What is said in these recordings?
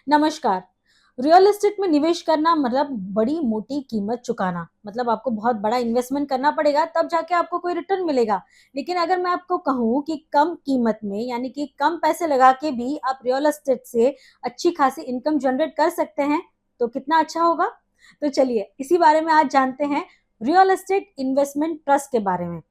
नमस्कार। Real estate में निवेश करना मतलब बड़ी मोटी कीमत चुकाना, मतलब आपको बहुत बड़ा इन्वेस्टमेंट करना पड़ेगा तब जाके आपको कोई रिटर्न मिलेगा। लेकिन अगर मैं आपको कहूँ कि कम कीमत में यानी कि कम पैसे लगा के भी आप रियल एस्टेट से अच्छी खासी इनकम जनरेट कर सकते हैं, तो कितना अच्छा होगा। तो चलिए इसी बारे में आज जानते हैं, रियल एस्टेट इन्वेस्टमेंट ट्रस्ट के बारे में।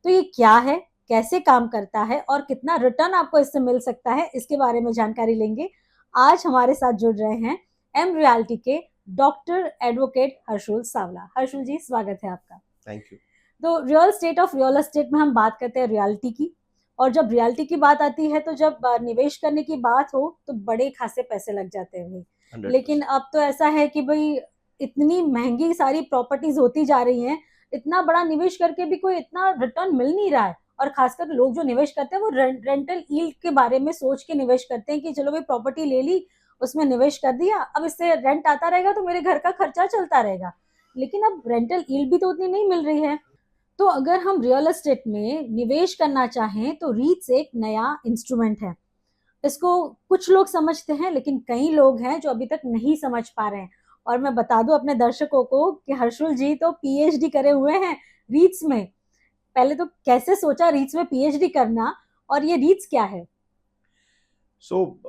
तो ये क्या है, कैसे काम करता है और कितना रिटर्न आपको इससे मिल सकता है, इसके बारे में जानकारी लेंगे। आज हमारे साथ जुड़ रहे हैं एम रियल्टी के डॉक्टर एडवोकेट हर्षुल सावला। हर्षुल जी, स्वागत है आपका। Thank you. तो real state of real estate में हम बात करते हैं रियल्टी की, और जब रियल्टी की बात आती है तो जब निवेश करने की बात हो तो बड़े खासे पैसे लग जाते हैं भाई। लेकिन 100%। अब तो ऐसा है कि भाई इतनी महंगी सारी प्रॉपर्टीज होती जा रही हैं, इतना बड़ा निवेश करके भी कोई इतना रिटर्न मिल नहीं रहा है। और खासकर लोग जो निवेश करते हैं वो रेंटल यील्ड के बारे में सोच के निवेश करते हैं कि चलो भाई प्रॉपर्टी ले ली, उसमें निवेश कर दिया, अब इससे रेंट आता रहेगा तो मेरे घर का खर्चा चलता रहेगा। लेकिन अब रेंटल यील्ड भी तो उतनी नहीं मिल रही है। तो अगर हम रियल एस्टेट में निवेश करना चाहें तो रीट्स एक नया इंस्ट्रूमेंट है। इसको कुछ लोग समझते हैं लेकिन कई लोग हैं जो अभी तक नहीं समझ पा रहे हैं। और मैं बता दूं अपने दर्शकों को कि हर्षुल जी तो पीएचडी करे हुए हैं रीट्स में। पहले तो कैसे सोचा रीट्स में पीएचडी करना, और ये रीट्स क्या है? सो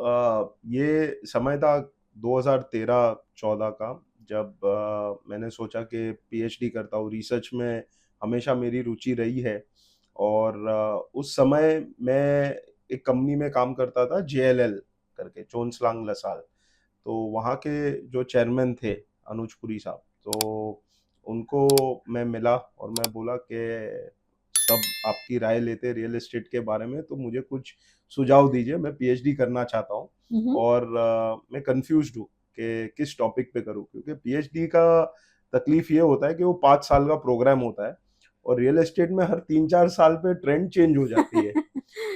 ये समय था 2013-14 का, जब मैंने सोचा कि पीएचडी करता हूँ। रिसर्च में हमेशा मेरी रुचि रही है। और उस समय मैं एक कंपनी में काम करता था, जेएलएल करके, चोन्सलांग लसाल। तो वहाँ के जो चेयरमैन थे, अनुज पुरी साहब, तो उनको मैं मिला और मैं बोला कि सब आपकी राय लेते रियल एस्टेट के बारे में, तो मुझे कुछ सुझाव दीजिए, मैं पीएचडी करना चाहता हूँ। और मैं कंफ्यूज्ड हूँ कि किस टॉपिक पे करूँ, क्योंकि पीएचडी का तकलीफ ये होता है कि वो 5 साल का प्रोग्राम होता है और रियल एस्टेट में हर 3-4 साल पे ट्रेंड चेंज हो जाती है।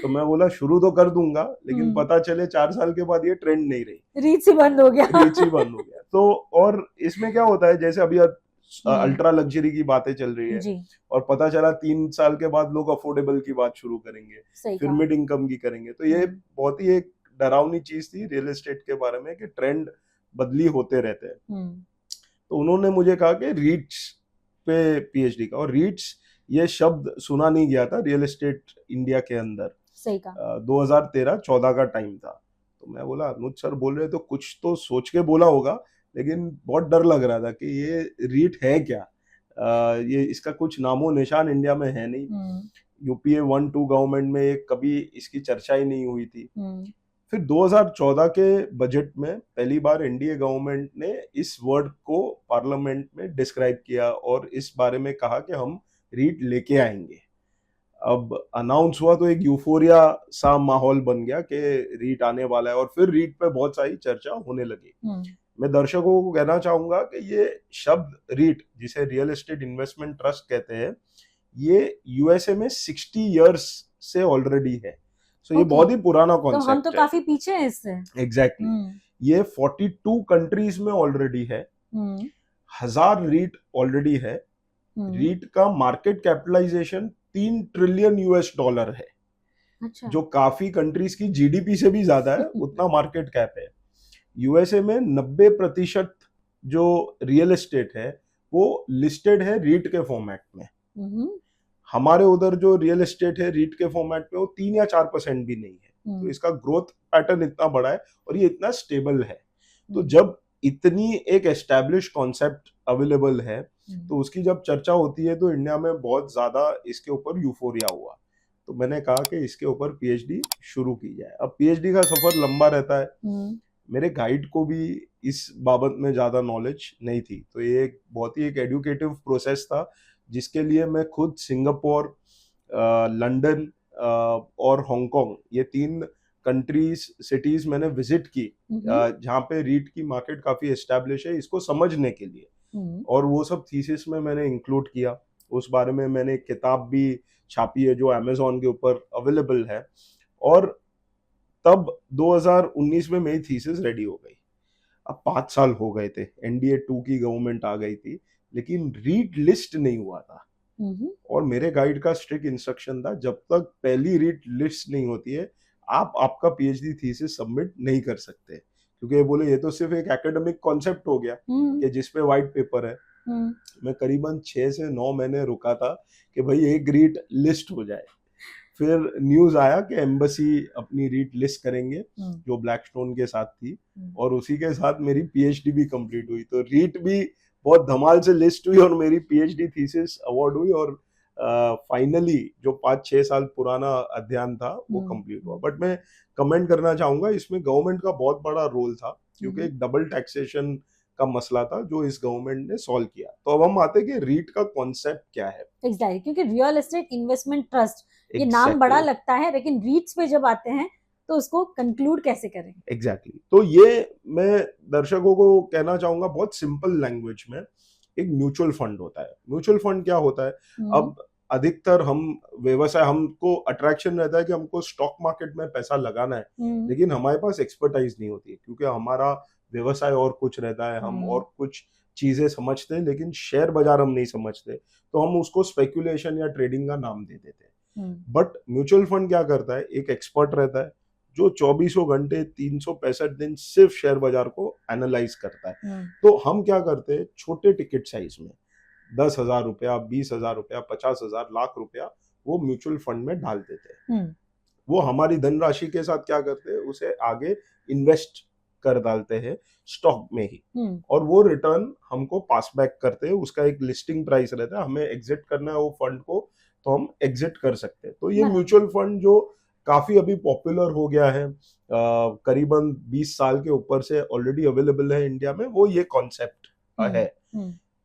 तो मैं बोला शुरू तो कर दूंगा, लेकिन पता चले 4 साल के बाद ये ट्रेंड नहीं रही, रीच ही बंद हो गया। रीच ही बंद हो गया। तो और इसमें क्या होता है, जैसे अभी हम्म, अल्ट्रा लग्जरी की बातें चल रही है, जी, और पता चला 3 साल के बाद लोग अफोर्डेबल की बात शुरू करेंगे, सही फिर कहा। मिड इनकम की करेंगे। तो ये बहुत ही एक डरावनी चीज थी रियल एस्टेट के बारे में कि ट्रेंड बदली होते रहते हैं। हम्म, तो उन्होंने मुझे कहा कि रीट्स पे पीएचडी का, और रीट्स ये शब्द सुना नहीं गया था रियल एस्टेट इंडिया के अंदर। सही कहा। 2013-14 का टाइम था। तो मैं बोला अनुज सर बोल रहे तो कुछ तो सोच के बोला होगा, लेकिन बहुत डर लग रहा था कि ये रीट है क्या। ये इसका कुछ नामो निशान इंडिया में है नहीं। यूपीए 1-2 गवर्नमेंट में कभी इसकी चर्चा ही नहीं हुई थी। फिर 2014 के बजट में पहली बार एनडीए गवर्नमेंट ने इस वर्ड को पार्लियामेंट में डिस्क्राइब किया और इस बारे में कहा कि हम रीट लेके आएंगे। अब अनाउंस हुआ तो एक यूफोरिया सा माहौल बन गया कि रीट आने वाला है, और फिर रीट पे बहुत सारी चर्चा होने लगी। मैं दर्शकों को कहना चाहूंगा कि ये शब्द रीट, जिसे रियल एस्टेट इन्वेस्टमेंट ट्रस्ट कहते हैं, ये यूएसए में 60 इयर्स से ऑलरेडी है। सो ये बहुत ही पुराना तो हम तो कॉन्सेप्ट है। काफी पीछे हैं इससे। एग्जैक्टली। ये 42 कंट्रीज में ऑलरेडी है। 1000 रीट ऑलरेडी है। रीट का market capitalisation 3 trillion US dollar है। अच्छा। जो काफी कंट्रीज की जीडीपी से भी ज्यादा है, उतना मार्केट कैप है। यूएसए में 90% जो रियल एस्टेट है वो लिस्टेड है रीट के फॉर्मेट में। हमारे उधर जो रियल एस्टेट है रीट के फॉर्मेट में वो 3 या 4% भी नहीं है। तो इसका ग्रोथ पैटर्न इतना बड़ा है और ये इतना स्टेबल है। तो जब इतनी एक एस्टैब्लिश कॉन्सेप्ट अवेलेबल है, तो उसकी जब चर्चा होती है तो इंडिया में बहुत ज्यादा इसके ऊपर यूफोरिया हुआ। तो मैंने कहा कि इसके ऊपर पीएचडी शुरू की जाए। अब पीएचडी का सफर लंबा रहता है। मेरे गाइड को भी इस बाबत में ज्यादा नॉलेज नहीं थी, तो ये एक बहुत ही एक एडुकेटिव प्रोसेस था, जिसके लिए मैं खुद सिंगापुर, लंदन और हांगकांग, ये 3 कंट्रीज सिटीज मैंने विजिट की, जहाँ पे रीट की मार्केट काफी एस्टेब्लिश है, इसको समझने के लिए। और वो सब थीसिस में मैंने इंक्लूड किया। उस बारे में मैंने एक किताब भी छापी है जो अमेजोन के ऊपर अवेलेबल है। और तब 2019 में मेरी थीसिस रेडी हो गई। अब 5 साल हो गए थे, एनडीए 2 की गवर्नमेंट आ गई थी, लेकिन रीट लिस्ट नहीं हुआ था। और मेरे गाइड का स्ट्रिक्ट इंस्ट्रक्शन था, जब तक पहली रीट लिस्ट नहीं होती है आप आपका पीएचडी थीसिस सबमिट नहीं कर सकते, क्योंकि ये बोले ये तो सिर्फ एक एकेडमिक कॉन्सेप्ट हो गया कि जिसपे व्हाइट पेपर है। मैं करीबन 6 से 9 महीने रुका था कि भाई एक रीट लिस्ट हो जाए। फिर न्यूज आया कि एम्बेसी अपनी रीट लिस्ट करेंगे जो ब्लैकस्टोन के साथ थी, और उसी के साथ मेरी पीएचडी भी कंप्लीट हुई। तो रीट भी बहुत धमाल से लिस्ट हुई और मेरी पीएचडी थीसिस अवार्ड हुई, और फाइनली जो 5-6 साल पुराना अध्ययन था वो कंप्लीट हुआ। बट मैं कमेंट करना चाहूंगा, इसमें गवर्नमेंट का बहुत बड़ा रोल था, क्योंकि एक डबल टैक्सेशन का मसला था जो इस गवर्नमेंट ने सॉल्व किया। तो अब हम आते हैं कि रीट का कॉन्सेप्ट क्या है। एग्जैक्टली, क्योंकि रियल एस्टेट इन्वेस्टमेंट ट्रस्ट ये नाम बड़ा लगता है, लेकिन रीट्स पे जब आते हैं तो उसको कंक्लूड कैसे करें। एग्जैक्टली तो ये मैं दर्शकों को कहना चाहूंगा बहुत सिंपल लैंग्वेज में, एक म्यूचुअल फंड होता है। म्यूचुअल फंड क्या होता है, अब अधिकतर हम व्यवसाय, हमको अट्रैक्शन रहता है कि हमको स्टॉक मार्केट में पैसा लगाना है, लेकिन हमारे पास एक्सपर्टाइज नहीं होती है, क्योंकि हमारा व्यवसाय और कुछ रहता है, हम और कुछ चीजें समझते हैं, लेकिन शेयर बाजार हम नहीं समझते, तो हम उसको स्पेकुलेशन या ट्रेडिंग का नाम दे देते हैं। बट म्यूचुअल फंड क्या करता है, एक एक्सपर्ट रहता है जो 24 घंटे 365 दिन सिर्फ शेयर बाजार को एनालाइज करता है। तो हम क्या करते हैं, छोटे टिकट साइज में 10,000 रुपया, 20,000 रुपया, 50,000, लाख रुपया वो म्यूचुअल फंड में डाल देते हैं। वो हमारी धनराशि के साथ क्या करते हैं, उसे आगे इन्वेस्ट कर डालते हैं स्टॉक में ही, और वो रिटर्न हमको पास बैक करते हैं। उसका एक लिस्टिंग प्राइस रहता है, हमें एग्जिट करना है वो फंड को तो हम एग्जिट कर सकते हैं। तो ये म्यूचुअल फंड जो काफी अभी पॉपुलर हो गया है, करीबन 20 साल के ऊपर से ऑलरेडी अवेलेबल है इंडिया में, वो ये कॉन्सेप्ट है।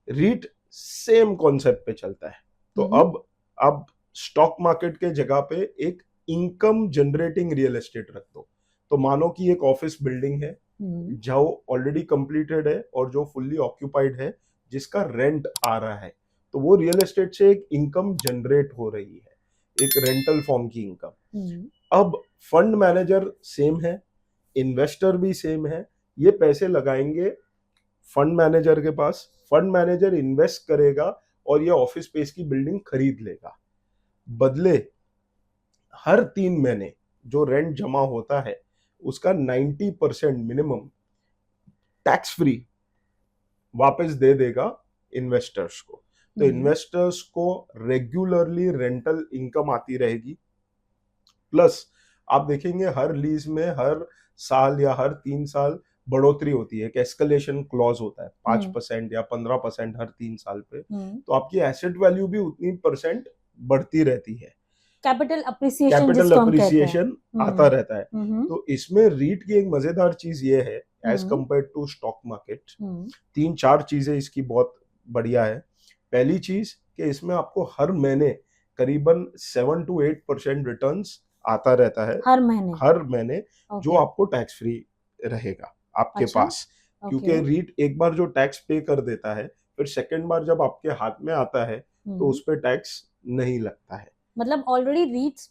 रीट सेम कॉन्सेप्ट पे चलता है। तो अब स्टॉक मार्केट के जगह पे एक इनकम जनरेटिंग रियल एस्टेट रख दो। तो मानो कि एक ऑफिस बिल्डिंग है जो ऑलरेडी कंप्लीटेड है और जो फुल्ली ऑक्यूपाइड है, जिसका रेंट आ रहा है, तो वो रियल एस्टेट से एक इनकम जनरेट हो रही है, एक रेंटल फॉर्म की इनकम। अब फंड मैनेजर सेम है, इन्वेस्टर भी सेम है, ये पैसे लगाएंगे फंड मैनेजर के पास, फंड मैनेजर इन्वेस्ट करेगा और ये ऑफिस स्पेस की बिल्डिंग खरीद लेगा। बदले हर 3 महीने जो रेंट जमा होता है उसका 90% मिनिमम टैक्स फ्री वापस दे देगा इन्वेस्टर्स को। तो इन्वेस्टर्स को रेगुलरली रेंटल इनकम आती रहेगी। प्लस आप देखेंगे हर लीज में हर साल या हर 3 साल बढ़ोतरी होती है, एक एस्केलेशन क्लॉज होता है 5% या 15% हर 3 साल पे। तो आपकी एसेट वैल्यू भी उतनी परसेंट बढ़ती रहती है, कैपिटल अप्रिसिएशन आता रहता है। तो इसमें रीट की एक मजेदार चीज ये है as compare to stock market, 3-4 चीजें इसकी बहुत बढ़िया है। पहली चीज कि इसमें आपको हर महीने करीबन 7 to 8% रिटर्न्स आता रहता है हर महीने जो आपको टैक्स फ्री रहेगा आपके पास। क्योंकि रीट एक बार जो टैक्स पे कर देता है, फिर सेकंड बार जब आपके हाथ में आता है तो उस पर टैक्स नहीं लगता है। मतलब ऑलरेडी रीट्स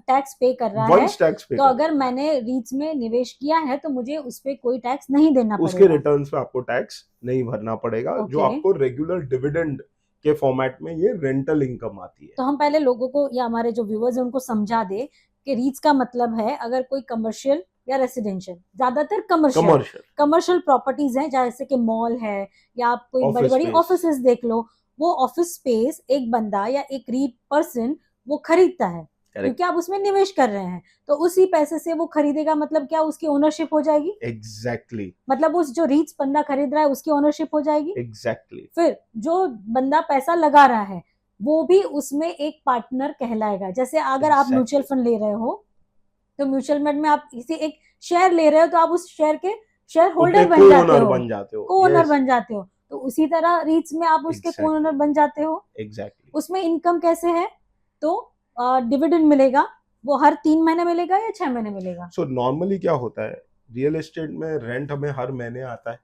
टैक्स पे कर रहा है, तो अगर मैंने रीट्स में निवेश किया है तो मुझे उस पे कोई टैक्स नहीं देना पड़ेगा, उसके रिटर्न्स पे आपको टैक्स नहीं भरना पड़ेगा। जो आपको रेगुलर डिविडेंड के फॉर्मेट में ये रेंटल इनकम आती है। तो हम पहले लोगों को या हमारे जो व्यूअर्स हैं उनको समझा दे कि रीट्स का मतलब है अगर कोई कमर्शियल या रेसिडेंशियल, ज्यादातर कमर्शियल प्रॉपर्टीज हैं, जैसे कि मॉल है या आप कोई बड़ी बड़ी ऑफिसेज देख लो, वो ऑफिस स्पेस एक बंदा या एक रीट पर्सन वो खरीदता है क्योंकि आप उसमें निवेश कर रहे हैं, तो उसी पैसे से वो खरीदेगा, मतलब क्या उसकी ओनरशिप हो जाएगी। एग्जैक्टली मतलब उस जो रीट्स बंदा खरीद रहा है उसकी ओनरशिप हो जाएगी। एग्जैक्टली फिर जो बंदा पैसा लगा रहा है वो भी उसमें एक पार्टनर कहलाएगा। जैसे अगर आप म्यूचुअल फंड ले रहे हो तो म्यूचुअल फंड में आप किसी एक शेयर ले रहे हो तो आप उस शेयर के शेयर होल्डर बन जाते हो, को ओनर बन जाते हो। तो उसी तरह रीट्स में आप उसके को ओनर बन जाते हो। एग्जैक्टली उसमें इनकम कैसे है, तो डिविडेंड मिलेगा, वो हर 3 महीने मिलेगा या 6 महीने मिलेगा। सो नॉर्मली क्या होता है, रियल एस्टेट में रेंट हमें हर महीने आता है।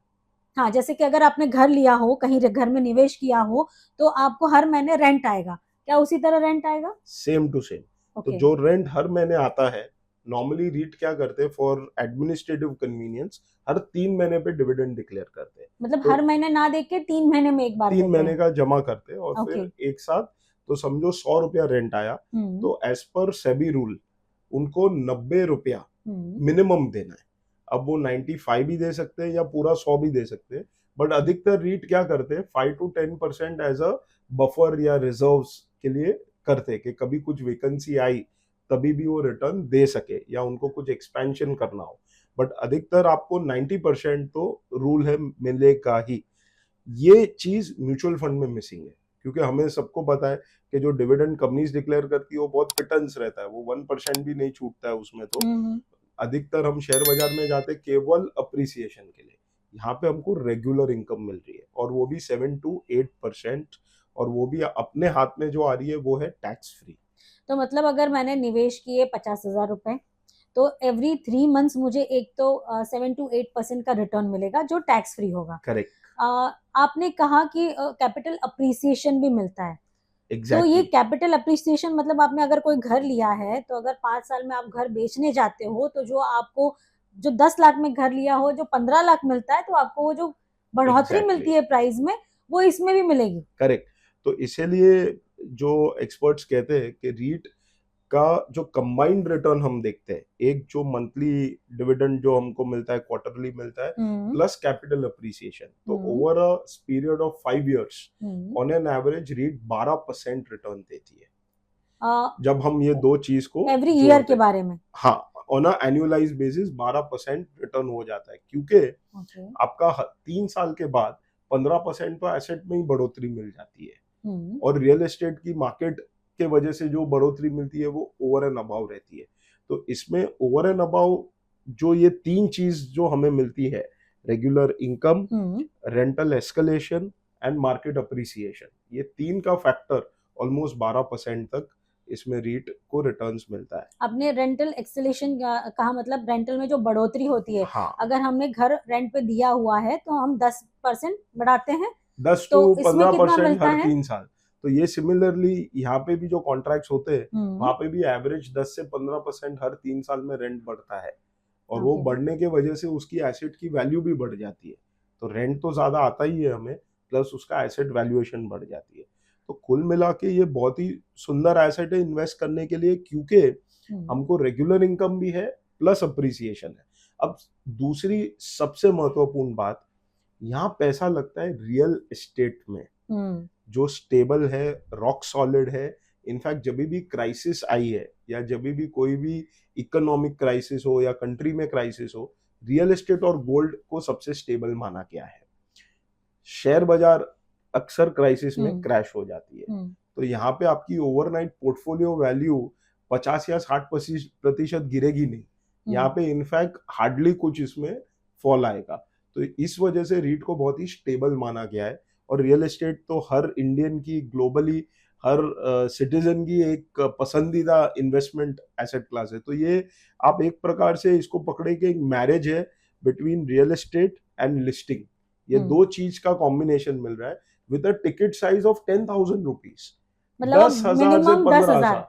हाँ, जैसे कि अगर आपने घर लिया हो, कहीं घर में निवेश किया हो, तो आपको हर महीने रेंट आएगा, क्या उसी तरह रेंट आएगा? Same to same. तो जो रेंट हर महीने आता है, नॉर्मली रीट क्या करते हैं फॉर एडमिनिस्ट्रेटिव कन्वीनियंस हर 3 महीने पे डिविडेंड डिक्लेयर करते हैं। मतलब तो हर महीने ना देख के 3 महीने में एक बार 3 महीने का जमा करते हैं और फिर एक साथ, तो समझो 100 रुपया रेंट आया तो एज पर सेबी रूल उनको 90 रुपया मिनिमम देना है। अब वो 95 भी दे सकते हैं या पूरा 100 भी दे सकते हैं, बट अधिकतर रीट क्या करते हैं 5 to 10% एज अ बफर या रिजर्व्स के लिए करते हैं कि कभी कुछ वैकेंसी आई तभी भी वो रिटर्न दे सके या उनको कुछ एक्सपेंशन करना हो। बट अधिकतर आपको 90% तो रूल है मिलेगा ही। ये चीज म्यूचुअल फंड में मिसिंग है, क्योंकि हमें सबको पता है कि जो डिविडेंड कंपनीज डिक्लेयर करती है वो बहुत पिटन्स रहता है, वो 1% भी नहीं छूटता है उसमें। तो अधिकतर हम शेयर बाजार में जाते केवल अप्रिसिएशन के लिए। यहाँ पे हमको रेगुलर इनकम मिल रही है और वो भी 7 to 8%, और वो भी अपने हाथ में जो आ रही है वो है टैक्स फ्री। तो मतलब अगर मैंने निवेश किए 50,000 रुपए, तो एवरी 3 मंथ्स मुझे एक तो 7 to 8% का रिटर्न मिलेगा जो टैक्स फ्री होगा। करेक्ट, आपने कहा कि कैपिटल अप्रिसिएशन भी मिलता है। तो ये एग्जैक्टली, कैपिटल अप्रिसिएशन मतलब आपने अगर कोई घर लिया है तो अगर 5 साल में आप घर बेचने जाते हो तो जो आपको जो 10 लाख में घर लिया हो जो 15 लाख मिलता है, तो आपको वो जो बढ़ोतरी एग्जैक्टली, मिलती है प्राइस में वो इसमें भी मिलेगी। करेक्ट। तो इसीलिए जो एक्सपर्ट्स कहते हैं कि रीट का जो कंबाइंड रिटर्न हम देखते हैं, एक जो मंथली डिविडेंड जो हमको मिलता है, क्वार्टरली मिलता है, प्लस कैपिटल अप्रिसिएशन, तो over a period of 5 years on an average REIT 12% return देती है। जब हम ये दो चीज को एवरी ईयर जोड़ते के हैं, बारे में, हाँ, on a annualise basis 12% return हो जाता है, क्योंकि आपका 3 साल के बाद 15% तो एसेट में ही बढ़ोतरी मिल जाती है, और रियल एस्टेट की मार्केट के वजह से जो बढ़ोतरी मिलती है वो ओवर एंड अबाव रहती है। तो इसमें ओवर एंड अबाव जो ये 3 चीज जो हमें मिलती है, regular income, rental escalation and market appreciation, ये 3 का फैक्टर ऑलमोस्ट 12% तक इसमें रीट को रिटर्न्स मिलता है। आपने रेंटल एक्सेलेशन कहा, मतलब रेंटल में जो बढ़ोतरी होती है। हाँ, अगर हमने घर रेंट पे दिया हुआ है तो हम 10% बढ़ाते हैं, 10 तो to इसमें कितना 15% मिलता हर है? 3 साल। तो ये सिमिलरली यहाँ पे भी जो कॉन्ट्रैक्ट्स होते हैं वहां पे भी एवरेज 10 से 15% हर 3 साल में रेंट बढ़ता है, और वो बढ़ने के वजह से उसकी एसेट की वैल्यू भी बढ़ जाती है। तो रेंट तो ज्यादा आता ही है हमें, प्लस उसका एसेट वैल्यूएशन बढ़ जाती है। तो कुल मिला के ये बहुत ही सुंदर एसेट है इन्वेस्ट करने के लिए, क्योंकि हमको रेगुलर इनकम भी है प्लस अप्रिसिएशन है। अब दूसरी सबसे महत्वपूर्ण बात, यहाँ पैसा लगता है रियल एस्टेट में, जो स्टेबल है, रॉक सॉलिड है। इनफैक्ट जब भी क्राइसिस आई है या जब भी कोई भी इकोनॉमिक क्राइसिस हो या कंट्री में क्राइसिस हो, रियल एस्टेट और गोल्ड को सबसे स्टेबल माना गया है। शेयर बाजार अक्सर क्राइसिस में क्रैश हो जाती है, तो यहाँ पे आपकी ओवरनाइट पोर्टफोलियो वैल्यू 50 या 60% गिरेगी नहीं, यहाँ पे इनफैक्ट हार्डली कुछ इसमें फॉल आएगा। तो इस वजह से रीट को बहुत ही स्टेबल माना गया है, और रियल एस्टेट तो हर इंडियन की, ग्लोबली हर सिटीजन की एक पसंदीदा इन्वेस्टमेंट एसेट क्लास है। तो ये आप एक प्रकार से इसको पकड़े कि एक मैरिज है between real estate and listing. ये दो चीज का कॉम्बिनेशन मिल रहा है with a ticket size of 10,000 rupees, मतलब 10,000 से 15,000,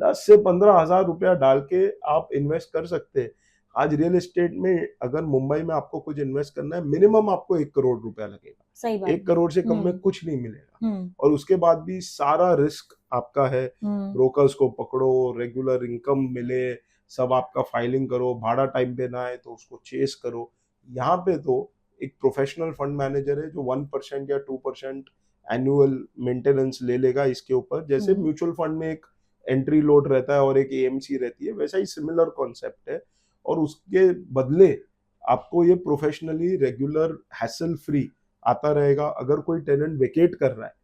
10 से 15,000 रुपया डाल के आप इन्वेस्ट कर सकते हैं। आज रियल एस्टेट में अगर मुंबई में आपको कुछ इन्वेस्ट करना है, मिनिमम आपको 1 करोड़ रुपया लगेगा। सही बात, 1 करोड़ से कम में कुछ नहीं मिलेगा, और उसके बाद भी सारा रिस्क आपका है। ब्रोकर्स को पकड़ो, रेगुलर इनकम मिले, सब आपका फाइलिंग करो, भाड़ा टाइम पे ना आए तो उसको चेस करो। यहाँ पे तो एक प्रोफेशनल फंड मैनेजर है जो 1% या 2% एनुअल मेंटेनेंस ले लेगा इसके ऊपर। जैसे म्यूचुअल फंड में एक एंट्री लोड रहता है और एक एएमसी रहती है, वैसा ही सिमिलर कॉन्सेप्ट है, और उसके बदले आपको ये प्रोफेशनली रेगुलर हैसल फ्री आता रहेगा। अगर कोई टेनेंट वेकेट कर रहा है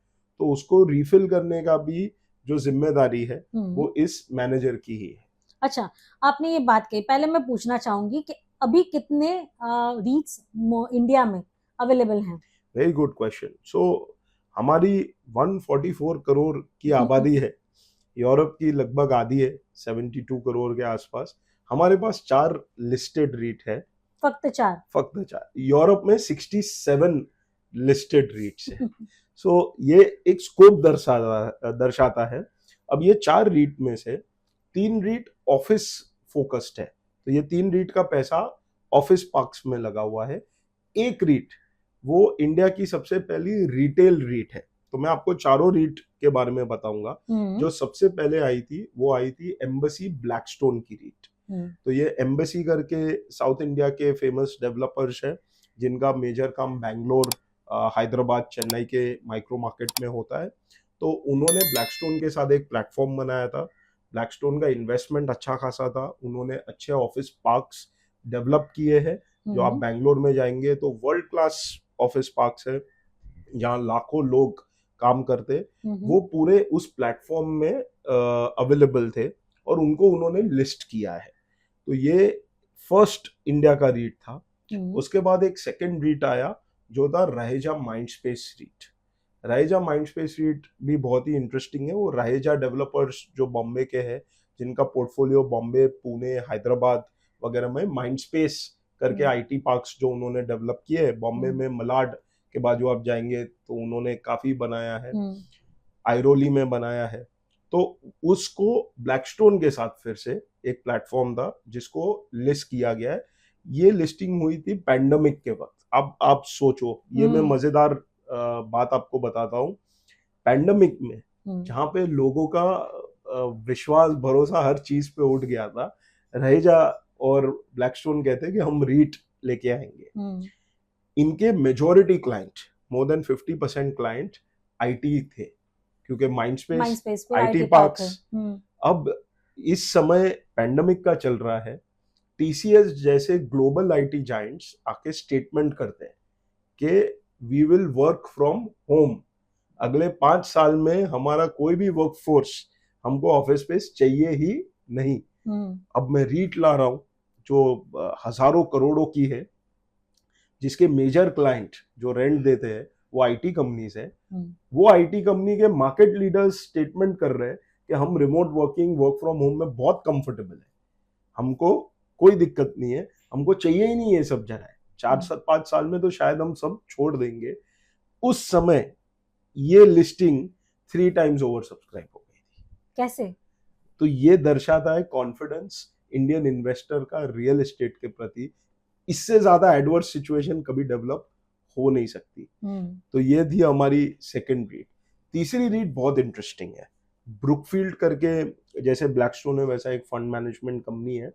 तो उसको रीफिल करने का भी जो जिम्मेदारी है वो इस मैनेजर की ही है। अच्छा, आपने ये बात कही, पहले मैं पूछना चाहूंगी कि अभी कितने रीट्स इंडिया में अवेलेबल हैं? Very good question. सो हमारी 144 करोड़ की आबादी है, यूरोप की लगभग आधी है, 72 करोड़ के आसपास। हमारे पास 4 लिस्टेड रीट है, फक्त 4। यूरोप में 67 लिस्टेड रीट्स है। सो ये एक स्कोप दर्शाता है। अब ये 4 रीट में से 3 रीट ऑफिस फोकस्ड है, तो ये 3 रीट का पैसा ऑफिस पार्क्स में लगा हुआ है। एक रीट वो इंडिया की सबसे पहली रिटेल रीट है। तो मैं आपको चारों रीट के बारे में बताऊंगा। जो सबसे पहले आई थी वो आई थी एम्बेसी ब्लैकस्टोन की रीट। तो ये एम्बेसी करके साउथ इंडिया के फेमस डेवलपर्स है, जिनका मेजर काम बैंगलोर, हैदराबाद, चेन्नई के माइक्रो मार्केट में होता है। तो उन्होंने ब्लैकस्टोन के साथ एक प्लेटफॉर्म बनाया था। ब्लैकस्टोन का इन्वेस्टमेंट अच्छा खासा था, उन्होंने अच्छे ऑफिस पार्क्स डेवलप किए हैं। जो आप बैंगलोर में जाएंगे तो वर्ल्ड क्लास ऑफिस पार्क्स है, जहाँ लाखों लोग काम करते, वो पूरे उस प्लेटफॉर्म में अवेलेबल थे और उनको उन्होंने लिस्ट किया है। तो ये फर्स्ट इंडिया का रीट था। उसके बाद एक सेकंड रीट आया जो था रहेजा माइंडस्पेस रीट। रहेजा माइंडस्पेस रीट भी बहुत ही इंटरेस्टिंग है। वो रहेजा डेवलपर्स जो बॉम्बे के हैं, जिनका पोर्टफोलियो बॉम्बे, पुणे, हैदराबाद वगैरह में माइंडस्पेस करके आईटी पार्क्स जो उन्होंने डेवलप किए हैं। बॉम्बे में मलाड के बाजू आप जाएंगे तो उन्होंने काफी बनाया है, आइरोली में बनाया है। तो उसको ब्लैकस्टोन के साथ फिर से एक प्लेटफॉर्म था जिसको लिस्ट किया गया है। ये लिस्टिंग हुई थी पैंडेमिक के वक्त। अब आप सोचो, ये मैं मजेदार बात आपको बताता हूँ। पैंडेमिक में जहाँ पे लोगों का विश्वास भरोसा हर चीज पे उठ गया था, रहेजा और ब्लैकस्टोन कहते हैं कि हम रीट लेके आएंगे। इनके majority client, more than 50% client IT थे, क्योंकि माइंडस्पेस आईटी पार्क्स। अब इस समय पैंडेमिक का चल रहा है, टीसीएस जैसे ग्लोबल आईटी जायंट्स आके स्टेटमेंट करते हैं कि we will work from home. अगले 5 साल में हमारा कोई भी वर्कफोर्स हमको ऑफिस स्पेस चाहिए ही नहीं। अब मैं रीट ला रहा हूं जो हजारों करोड़ों की है, जिसके मेजर क्लाइंट जो रेंट देते हैं वो आईटी कंपनीज है। वो आईटी कंपनी के मार्केट लीडर्स स्टेटमेंट कर रहे हैं कि हम remote working, work from home में बहुत कंफर्टेबल है, हमको कोई दिक्कत नहीं है, हमको चाहिए ही नहीं ये सब जगह। 4-5 साल में तो शायद हम सब छोड़ देंगे। उस समय ये लिस्टिंग 3 टाइम्स ओवर सब्सक्राइब हो गई थी। कैसे? तो ये दर्शाता है कॉन्फिडेंस इंडियन इन्वेस्टर का रियल एस्टेट के प्रति। इससे ज्यादा एडवर्स सिचुएशन कभी डेवलप हो नहीं सकती। तो ये थी हमारी सेकंड रीट। तीसरी रीट बहुत इंटरेस्टिंग है, ब्रुकफील्ड करके। जैसे ब्लैकस्टोन है वैसा एक फंड मैनेजमेंट कंपनी है।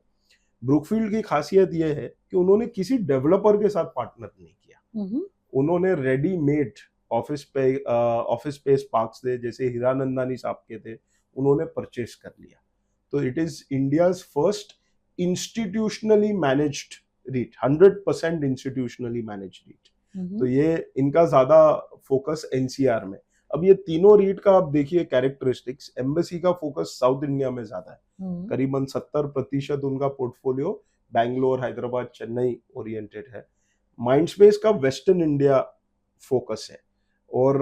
ब्रुकफील्ड की खासियत यह है कि उन्होंने किसी डेवलपर के साथ पार्टनर नहीं किया। उन्होंने रेडीमेड ऑफिस स्पेस पार्क्स थे, जैसे हीरानंदानी साहब के थे, उन्होंने परचेस कर लिया। तो it is India's first institutionally managed REIT, 100% institutionally managed REIT. तो ये इनका ज्यादा फोकस एनसीआर में। अब ये तीनों रीट का आप देखिए कैरेक्टरिस्टिक्स। एम्बेसी का फोकस साउथ इंडिया में ज्यादा है, करीबन 70% उनका पोर्टफोलियो बैंगलोर, हैदराबाद, चेन्नई ओरिएंटेड है। माइंडस्पेस का वेस्टर्न इंडिया फोकस है, और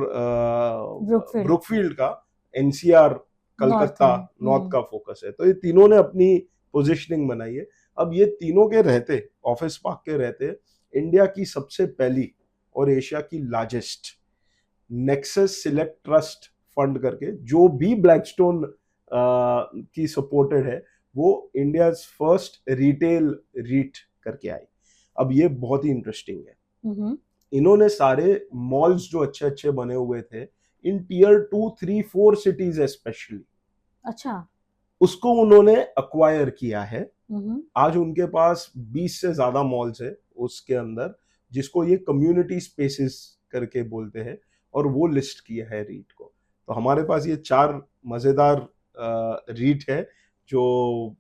ब्रुकफील्ड का एनसीआर, कलकत्ता, नॉर्थ का फोकस है। तो ये तीनों ने अपनी पोजीशनिंग बनाई है। अब ये तीनों के रहते, ऑफिस पार्क के रहते, इंडिया की सबसे पहली और एशिया की largest nexus Select trust fund करके, जो भी ब्लैकस्टोन की सपोर्टेड है, वो इंडिया फर्स्ट रिटेल रीट करके आई। अब ये बहुत ही इंटरेस्टिंग है। इन्होंने सारे मॉल्स जो अच्छे अच्छे बने हुए थे इन टियर 2, 3, 4 सिटीज स्पेशली, अच्छा, उसको उन्होंने अक्वायर किया है। आज उनके पास 20 से ज्यादा मॉल्स है उसके अंदर, जिसको ये कम्युनिटी स्पेसेस करके बोलते हैं, और वो लिस्ट किया है रीट को। तो हमारे पास ये 4 मजेदार रीट है जो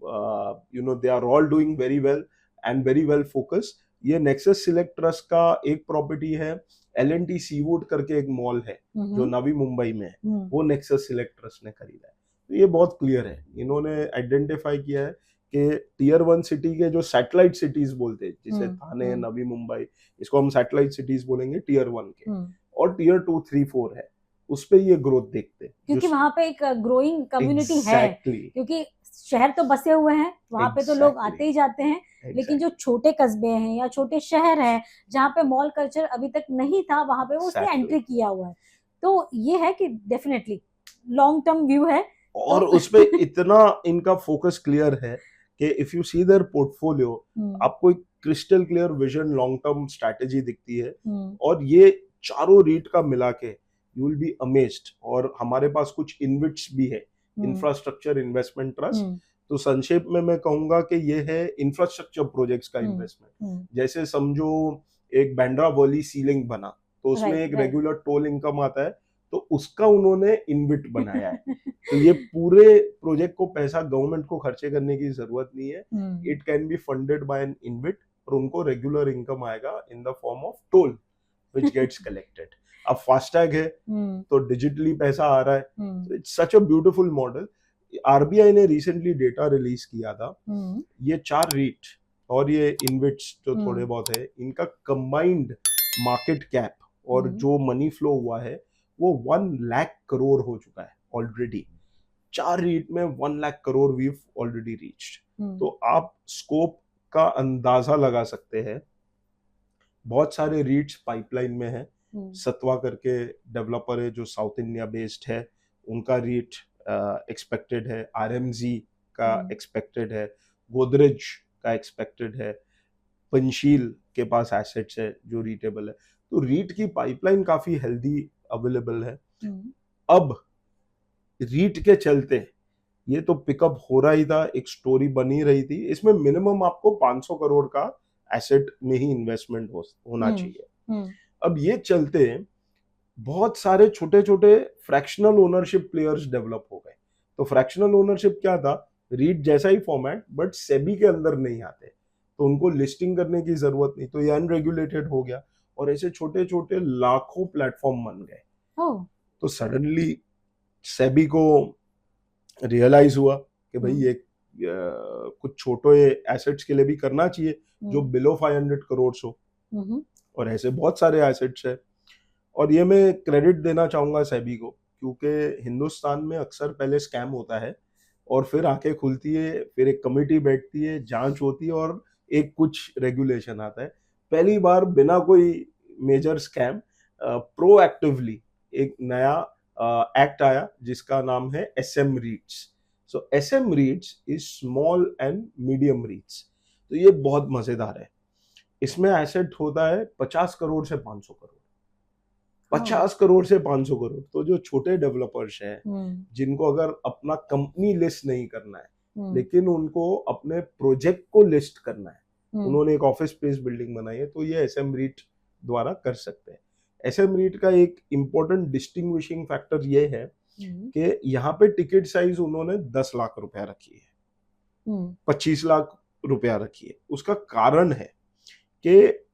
they are all doing very well and very well focus. ये नेक्सस सिलेक्ट ट्रस्ट का एक प्रॉपर्टी है, L&T सीवुड करके एक मॉल है जो नवी मुंबई में है, वो नेक्सस सिलेक्ट ट्रस्ट ने खरीदा है। तो ये बहुत क्लियर है, इन्होंने आइडेंटिफाई किया है कि टियर 1 सिटी के जो सैटेलाइट सिटीज बोलते हैं, जैसे थाने, नवी मुंबई, इसको हम सैटेलाइट सिटीज बोलेंगे टियर 1 के, और टियर 2, 3, 4 है, उस पे ये ग्रोथ देखते हैं, क्योंकि वहां पे एक ग्रोइंग कम्युनिटी है। क्योंकि शहर तो बसे हुए हैं, वहां पे तो लोग आते ही जाते हैं, लेकिन जो छोटे कस्बे हैं या छोटे शहर हैं जहाँ पे मॉल कल्चर अभी तक नहीं था, वहां पे वो उसने एंट्री किया हुआ है। तो ये है कि डेफिनेटली लॉन्ग टर्म व्यू है, और उसपे इतना इनका फोकस क्लियर है कि if you see their portfolio, आपको एक crystal clear vision, long term strategy दिखती है, और ये चारों रीट का मिला के यू विल बी अमेज्ड। और हमारे पास कुछ इनविट्स भी है, इंफ्रास्ट्रक्चर इन्वेस्टमेंट ट्रस्ट, तो संक्षेप में मैं कहूंगा कि ये है इंफ्रास्ट्रक्चर प्रोजेक्ट्स का इन्वेस्टमेंट। जैसे समझो एक बांद्रा वर्ली सी लिंक बना, तो उसमें एक रेगुलर टोल इनकम आता है, तो उसका उन्होंने इनविट बनाया है। तो ये पूरे प्रोजेक्ट को पैसा गवर्नमेंट को खर्चे करने की जरूरत नहीं है, it can be funded by an InvIT, और उनको रेगुलर इनकम आएगा in the form of toll which gets collected. अब फास्टैग है तो डिजिटली पैसा आ रहा है, it's such a beautiful model. RBI ने रिसेंटली डेटा रिलीज किया था, ये 4 रीट और ये इनविट्स जो थोड़े बहुत है, इनका कंबाइंड मार्केट कैप और जो मनी फ्लो हुआ है वो 1 लाख करोड़ हो चुका है ऑलरेडी। 4 रीट में 1 lakh crore we already reached. तो आप स्कोप का अंदाजा लगा सकते हैं। बहुत सारे रीट्स पाइपलाइन में है। सत्वा करके डेवलपर है जो साउथ इंडिया बेस्ड है, उनका रीट एक्सपेक्टेड है। आरएमजी का एक्सपेक्टेड है, गोदरेज का एक्सपेक्टेड है, पंशील के पास एसेट्स है जो रीटेबल है। तो रीट की पाइपलाइन काफी हेल्दी अवेलेबल है। अब रीट के चलते ये तो पिकअप हो रहा ही था, एक स्टोरी बनी रही थी, इसमें मिनिमम आपको 500 करोड़ का एसेट में ही इन्वेस्टमेंट होना चाहिए। अब ये चलते बहुत सारे छोटे छोटे फ्रैक्शनल ओनरशिप प्लेयर्स डेवलप हो गए। तो फ्रैक्शनल ओनरशिप क्या था, रीट जैसा ही फॉर्मेट बट सेबी के अंदर नहीं आते, तो उनको लिस्टिंग करने की जरूरत नहीं, तो ये अनरेगुलेटेड हो गया और ऐसे छोटे छोटे लाखों प्लेटफॉर्म बन गए। तो सडनली सेबी को रियलाइज हुआ कि भाई ये कुछ छोटे एसेट्स के लिए भी करना चाहिए जो बिलो 500 करोड़ हो, और ऐसे बहुत सारे एसेट्स है। और ये मैं क्रेडिट देना चाहूंगा सेबी को, क्योंकि हिंदुस्तान में अक्सर पहले स्कैम होता है और फिर आंखें खुलती है, फिर एक कमेटी बैठती है, जांच होती है और एक कुछ रेगुलेशन आता है। पहली बार बिना कोई मेजर स्कैम प्रोएक्टिवली एक नया एक्ट आया जिसका नाम है SM REITs. So SM REITs is small and medium REITs. तो ये बहुत मजेदार है। इसमें एसेट होता है 50 करोड़ से 500 करोड़, 50 करोड़ से 500 करोड़। तो जो छोटे डेवलपर्स हैं जिनको अगर अपना कंपनी लिस्ट नहीं करना है लेकिन उनको अपने प्रोजेक्ट को लिस्ट करना है, उन्होंने एक ऑफिस स्पेस बिल्डिंग बनाई है, तो ये एसएम रीट द्वारा कर सकते हैं। एसएम रीट का एक इंपॉर्टेंट डिस्टिंग्विशिंग फैक्टर ये है कि यहाँ पे टिकट साइज उन्होंने 10 लाख रुपया रखी है, 25 लाख रुपया रखी है। उसका कारण है कि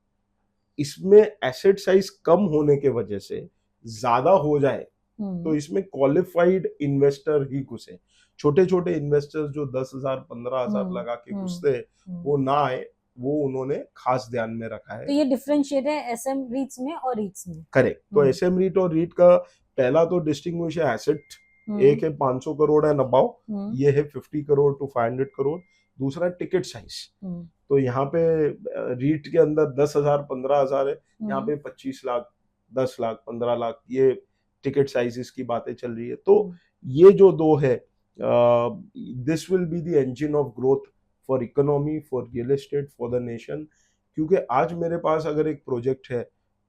इसमें एसेट साइज कम होने के वजह से ज्यादा हो जाए तो इसमें क्वालिफाइड इन्वेस्टर ही घुसे। छोटे छोटे इन्वेस्टर्स जो 10,000 15,000 लगा के घुसते वो ना आए, वो उन्होंने खास ध्यान में रखा है। तो ये डिफरेंशिएट है एसएम रीट्स में और रीट्स में। करेक्ट। तो एसएम रीट और रीट का पहला तो डिस्टिंग्विश है एसेट, एक है 500 करोड़ एंड अबाउ, ये है 50 करोड़ टू 500 करोड़। दूसरा टिकट साइज, तो यहाँ पे रीट के अंदर 10,000 15,000 है, यहाँ पे 25 लाख 10 लाख 15 लाख ये टिकट साइजेस की बातें चल रही है। तो ये जो दो है, this will be the engine of growth for economy, for real estate, for the nation. क्योंकि आज मेरे पास अगर एक प्रोजेक्ट है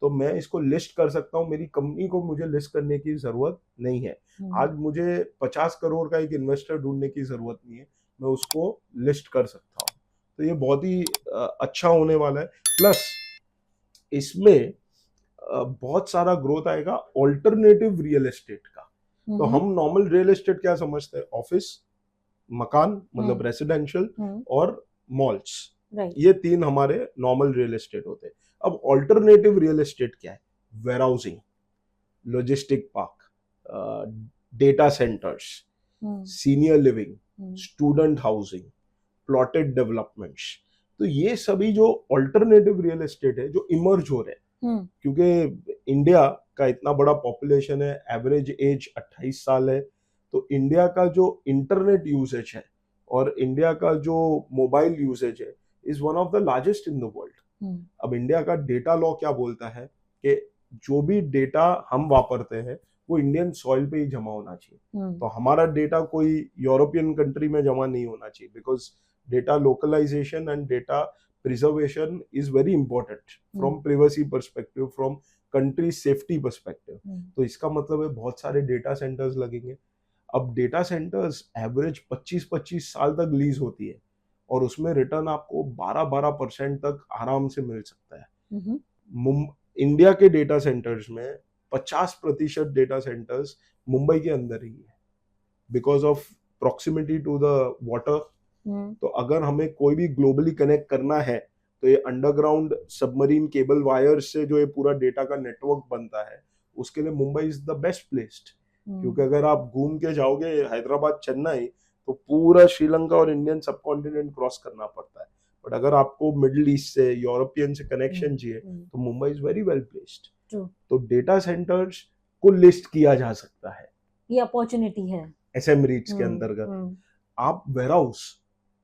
तो मैं इसको लिस्ट कर सकता हूँ, मेरी कंपनी को मुझे लिस्ट करने की जरूरत नहीं है। आज मुझे 50 करोड़ का एक इन्वेस्टर ढूंढने की जरूरत नहीं है, मैं उसको लिस्ट कर सकता हूँ। तो ये बहुत ही अच्छा होने वाला है। प्लस इसमें बहुत सारा ग्रोथ आएगा ऑल्टरनेटिव रियल एस्टेट का। तो हम नॉर्मल रियल एस्टेट क्या समझते हैं, ऑफिस, मकान मतलब रेसिडेंशियल और मॉल्स, ये 3 हमारे नॉर्मल रियल एस्टेट होते हैं। अब ऑल्टरनेटिव रियल एस्टेट क्या है, warehousing, logistic park, data centres, senior living, student housing, plotted developments. तो ये सभी जो ऑल्टरनेटिव रियल एस्टेट है जो इमर्ज हो रहे हैं, क्योंकि इंडिया का इतना बड़ा पॉपुलेशन है, एवरेज एज 28 साल है, तो इंडिया का जो इंटरनेट यूसेज है और इंडिया का जो मोबाइल यूसेज है is one of the largest in the world. अब इंडिया का डेटा लॉ क्या बोलता है कि जो भी डेटा हम वापरते हैं वो इंडियन सॉइल पे ही जमा होना चाहिए। तो हमारा डेटा कोई यूरोपियन कंट्री में जमा नहीं होना चाहिए, because data localisation and data preservation is very important from privacy perspective, from country safety perspective. तो इसका मतलब है बहुत सारे डेटा सेंटर्स लगेंगे। अब डेटा सेंटर्स एवरेज 25-25 साल तक लीज होती है और उसमें रिटर्न आपको 12-12% तक आराम से मिल सकता है। इंडिया के डेटा सेंटर्स में 50% डेटा सेंटर्स मुंबई के अंदर ही है because of proximity to the water. तो अगर हमें कोई भी ग्लोबली कनेक्ट करना है तो ये अंडरग्राउंड सबमरीन केबल वायर्स से जो ये पूरा डेटा का नेटवर्क बनता है, उसके लिए Mumbai is the best placed. क्योंकि अगर आप घूम के जाओगे हैदराबाद चेन्नई तो पूरा श्रीलंका और इंडियन सब कॉन्टिनेंट क्रॉस करना पड़ता है, बट अगर आपको मिडिल ईस्ट से यूरोपियन से कनेक्शन चाहिए तो Mumbai is very well placed. तो डेटा सेंटर्स को लिस्ट किया जा सकता है, ये अपॉर्चुनिटी है एसएम रीट्स के अंतर्गत। आप वेयरहाउस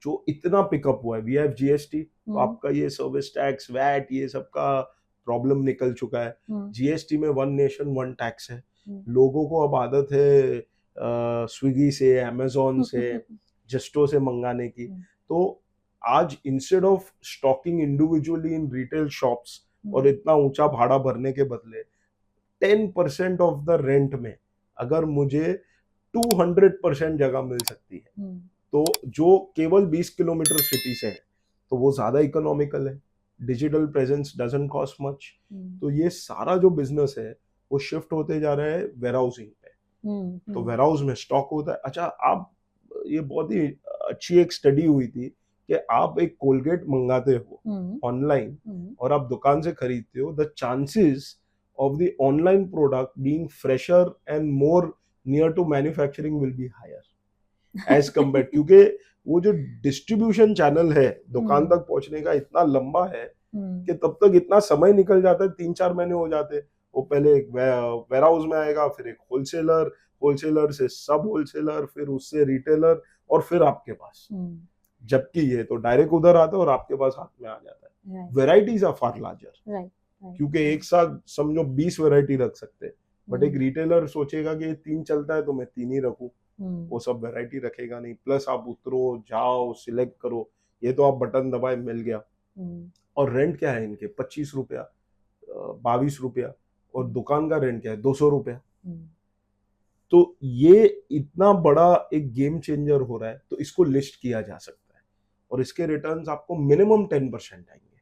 जो इतना पिकअप हुआ है, वी हैव जीएसटी, तो आपका ये सर्विस टैक्स वैट ये सब का प्रॉब्लम निकल चुका है। जीएसटी में वन नेशन वन टैक्स है। लोगों को अब आदत है स्विगी से, अमेजोन से, जस्टो से मंगाने की। तो आज instead of stocking individually in retail shops और इतना ऊंचा भाड़ा भरने के बदले 10% ऑफ द रेंट में अगर मुझे 200% जगह मिल सकती है, तो जो केवल 20 किलोमीटर सिटी से है तो वो ज्यादा इकोनॉमिकल है। Digital presence doesn't cost much. तो ये सारा जो बिजनेस है वो शिफ्ट होते जा रहा है वेयरहाउसिंग पे। तो वेयरहाउस में स्टॉक होता है। अच्छा, आप ये बहुत ही अच्छी एक स्टडी हुई थी कि आप एक कोलगेट मंगाते हो ऑनलाइन और आप दुकान से खरीदते हो, the chances of the online product being fresher and more near to manufacturing will be higher as compare, क्योंकि वो जो डिस्ट्रीब्यूशन चैनल है दुकान तक पहुंचने का इतना लंबा है कि तब तक इतना समय निकल जाता है, 3-4 महीने हो जाते हैं। वो पहले एक वेयरहाउस में आएगा, फिर एक होलसेलर, होलसेलर से सब होलसेलर, फिर उससे रिटेलर और फिर आपके पास। जबकि ये तो डायरेक्ट उधर आता है और आपके पास हाथ में आ जाता है। वेराइटीज आर फार लार्जर, क्योंकि एक साथ समझो 20 वेराइटी रख सकते हैं, बट एक रिटेलर सोचेगा कि 3 चलता है तो मैं 3 ही रखूं, वो सब वैरायटी रखेगा नहीं। प्लस आप उतरो, जाओ, सिलेक्ट करो, ये तो आप बटन दबाए मिल गया। और रेंट क्या है इनके 25 रुपया, 22 रुपया, और दुकान का रेंट क्या है 200 रुपया। तो ये इतना बड़ा एक गेम चेंजर हो रहा है, तो इसको लिस्ट किया जा सकता है और इसके रिटर्न्स आपको मिनिमम 10% आएंगे।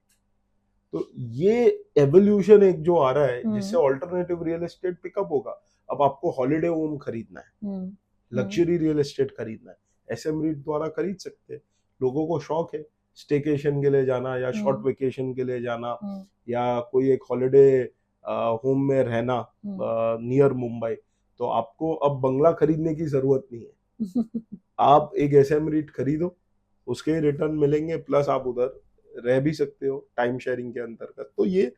तो ये एवोल्यूशन एक जो आ रहा है जिससे ऑल्टरनेटिव रियल एस्टेट पिकअप होगा। अब आपको हॉलिडे होम खरीदना है, लग्जरी रियल एस्टेट खरीदना है, एसएम रीट द्वारा खरीद सकते हैं। लोगों को शौक है स्टेकेशन के लिए जाना या शॉर्ट वेकेशन के लिए जाना या कोई एक हॉलिडे होम में रहना नियर मुंबई, तो आपको अब बंगला खरीदने की जरूरत नहीं है। आप एक एसएम रीट खरीदो, उसके रिटर्न मिलेंगे, प्लस आप उधर रह भी सकते हो टाइम शेयरिंग के अंतर्गत। तो ये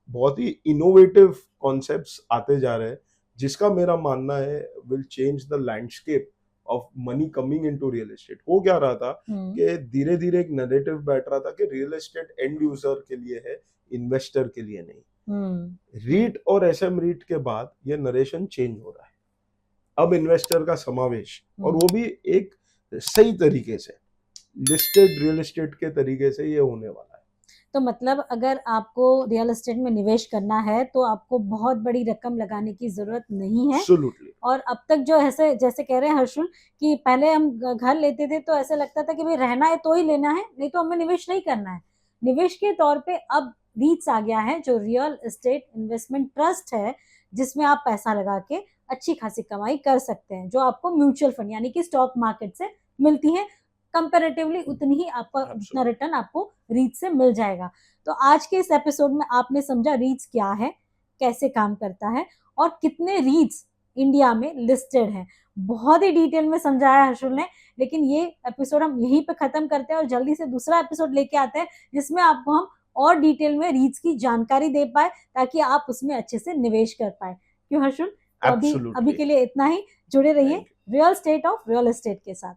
बहुत ही इनोवेटिव कॉन्सेप्ट्स आते जा रहे हैं, जिसका मेरा मानना है will change the landscape of money coming into real estate. हो क्या रहा था कि धीरे धीरे एक नैरेटिव बैठ रहा था कि रियल एस्टेट एंड यूजर के लिए है, इन्वेस्टर के लिए नहीं। रीट और एसएम रीट के बाद ये नरेशन चेंज हो रहा है। अब इन्वेस्टर का समावेश, और वो भी एक सही तरीके से लिस्टेड रियल एस्टेट के तरीके से ये होने वाला है। तो मतलब अगर आपको रियल एस्टेट में निवेश करना है तो आपको बहुत बड़ी रकम लगाने की जरूरत नहीं है। Absolutely. और अब तक जो ऐसे जैसे कह रहे हैं हर्षुल कि पहले हम घर लेते थे तो ऐसा लगता था कि भाई रहना है तो ही लेना है, नहीं तो हमें निवेश नहीं करना है। निवेश के तौर पे अब रीट्स आ गया है जो रियल एस्टेट इन्वेस्टमेंट ट्रस्ट है, जिसमें आप पैसा लगा के अच्छी खासी कमाई कर सकते हैं, जो आपको म्यूचुअल फंड यानी कि स्टॉक मार्केट से मिलती है। कंपैरेटिवली उतनी ही आपका उतना रिटर्न आपको रीट्स से मिल जाएगा। तो आज के इस एपिसोड में आपने समझा रीट्स क्या है, कैसे काम करता है और कितने रीट्स इंडिया में लिस्टेड हैं। बहुत ही डिटेल में समझाया हर्षुल ने। लेकिन ये एपिसोड हम यहीं पे खत्म करते हैं और जल्दी से दूसरा एपिसोड लेके आते हैं जिसमें आपको हम और डिटेल में रीट्स की जानकारी दे पाए ताकि आप उसमें अच्छे से निवेश कर पाए। क्यों हर्षुल? तो अभी के लिए इतना ही। जुड़े रहिए real state of real estate के साथ।